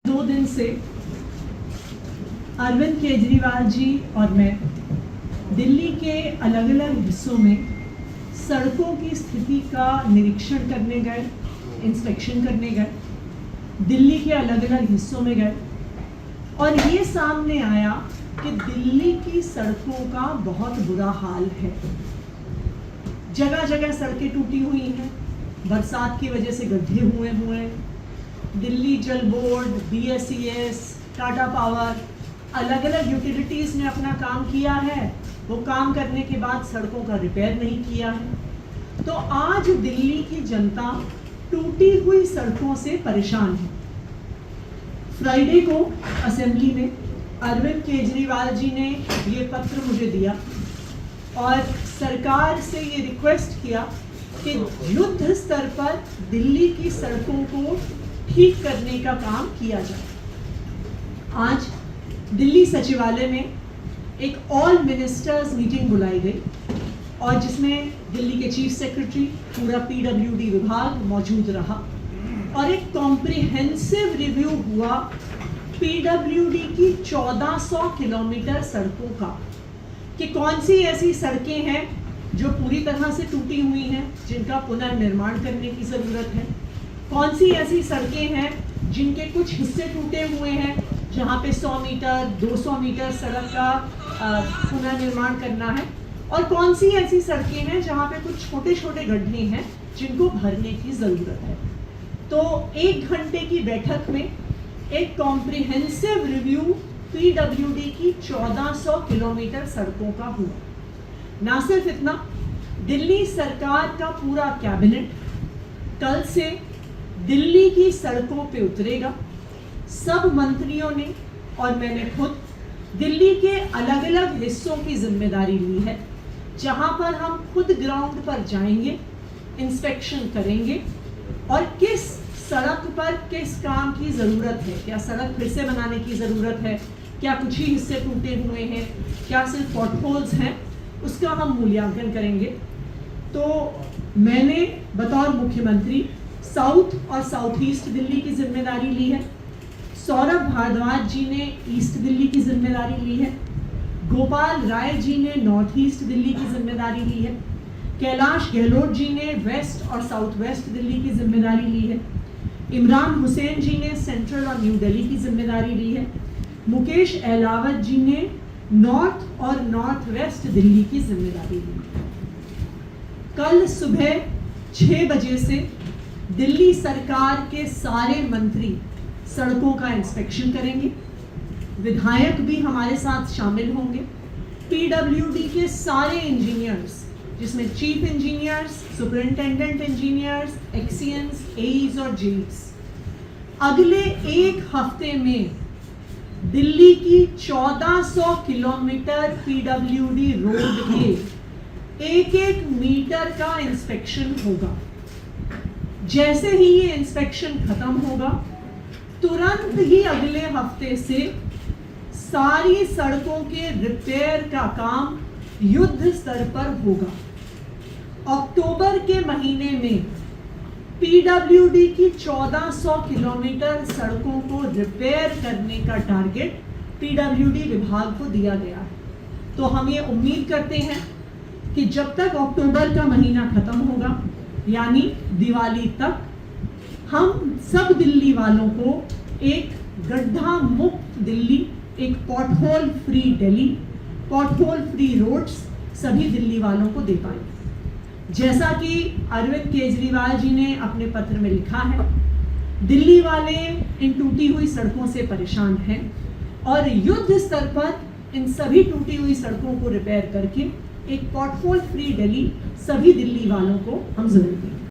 2 दिन से अरविंद केजरीवाल जी और मैं दिल्ली के अलग अलग हिस्सों में सड़कों की स्थिति का निरीक्षण करने गए, इंस्पेक्शन करने गए, दिल्ली के अलग अलग हिस्सों में गए और ये सामने आया कि दिल्ली की सड़कों का बहुत बुरा हाल है। जगह जगह सड़कें टूटी हुई हैं, बरसात की वजह से गड्ढे हुए हैं। दिल्ली जल बोर्ड, BSES, टाटा पावर, अलग अलग यूटिलिटीज़ ने अपना काम किया है। वो काम करने के बाद सड़कों का रिपेयर नहीं किया है। तो आज दिल्ली की जनता टूटी हुई सड़कों से परेशान है। फ्राइडे को असेंबली में अरविंद केजरीवाल जी ने ये पत्र मुझे दिया और सरकार से ये रिक्वेस्ट किया कि युद्ध स्तर पर दिल्ली की सड़कों को ठीक करने का काम किया जाए। आज दिल्ली सचिवालय में एक ऑल मिनिस्टर्स मीटिंग बुलाई गई और जिसमें दिल्ली के चीफ सेक्रेटरी, पूरा PWD विभाग मौजूद रहा और एक कॉम्प्रिहेंसिव रिव्यू हुआ PWD की 1400 किलोमीटर सड़कों का कि कौन सी ऐसी सड़कें हैं जो पूरी तरह से टूटी हुई हैं, जिनका पुनर्निर्माण करने की ज़रूरत है, कौन सी ऐसी सड़कें हैं जिनके कुछ हिस्से टूटे हुए हैं, जहाँ पे 100 मीटर 200 मीटर सड़क का पुनर्निर्माण करना है, और कौन सी ऐसी सड़कें हैं जहाँ पे कुछ छोटे छोटे गड्ढे हैं जिनको भरने की ज़रूरत है। तो 1 घंटे की बैठक में एक कॉम्प्रिहेंसिव रिव्यू PWD की 1400 किलोमीटर सड़कों का हुआ। ना सिर्फ इतना, दिल्ली सरकार का पूरा कैबिनेट कल से दिल्ली की सड़कों पे उतरेगा। सब मंत्रियों ने और मैंने खुद दिल्ली के अलग अलग हिस्सों की जिम्मेदारी ली है, जहां पर हम खुद ग्राउंड पर जाएंगे, इंस्पेक्शन करेंगे और किस सड़क पर किस काम की ज़रूरत है, क्या सड़क फिर से बनाने की ज़रूरत है, क्या कुछ ही हिस्से टूटे हुए हैं, क्या सिर्फ पॉटहोल्स हैं, उसका हम मूल्यांकन करेंगे। तो मैंने बतौर मुख्यमंत्री साउथ और साउथ ईस्ट दिल्ली की जिम्मेदारी ली है। सौरभ भारद्वाज जी ने ईस्ट दिल्ली की जिम्मेदारी ली है। गोपाल राय जी ने नॉर्थ ईस्ट दिल्ली की जिम्मेदारी ली है। कैलाश गहलोत जी ने वेस्ट और साउथ वेस्ट दिल्ली की जिम्मेदारी ली है। इमरान हुसैन जी ने सेंट्रल और न्यू दिल्ली की जिम्मेदारी ली है। मुकेश अहलावत जी ने नॉर्थ और नॉर्थ वेस्ट दिल्ली की जिम्मेदारी ली है। कल सुबह 6 बजे से दिल्ली सरकार के सारे मंत्री सड़कों का इंस्पेक्शन करेंगे। विधायक भी हमारे साथ शामिल होंगे। PWD के सारे इंजीनियर्स, जिसमें chief engineers, superintendent engineers, XENs, AEs और JEs, अगले 1 हफ्ते में दिल्ली की 1400 किलोमीटर PWD रोड के 1-1 मीटर का इंस्पेक्शन होगा। जैसे ही ये इंस्पेक्शन खत्म होगा, तुरंत ही अगले हफ्ते से सारी सड़कों के रिपेयर का काम युद्ध स्तर पर होगा। अक्टूबर के महीने में PWD की 1400 किलोमीटर सड़कों को रिपेयर करने का टारगेट PWD विभाग को दिया गया है। तो हम ये उम्मीद करते हैं कि जब तक अक्टूबर का महीना खत्म होगा, यानी दिवाली तक, हम सब दिल्ली वालों को एक गड्ढा मुक्त दिल्ली, एक पॉटहोल फ्री दिल्ली, पॉटहोल फ्री रोड्स सभी दिल्ली वालों को दे पाएंगे। जैसा कि अरविंद केजरीवाल जी ने अपने पत्र में लिखा है, दिल्ली वाले इन टूटी हुई सड़कों से परेशान हैं और युद्ध स्तर पर इन सभी टूटी हुई सड़कों को रिपेयर करके एक पॉटहोल फ्री दिल्ली सभी दिल्ली वालों को हम जरूर देंगे।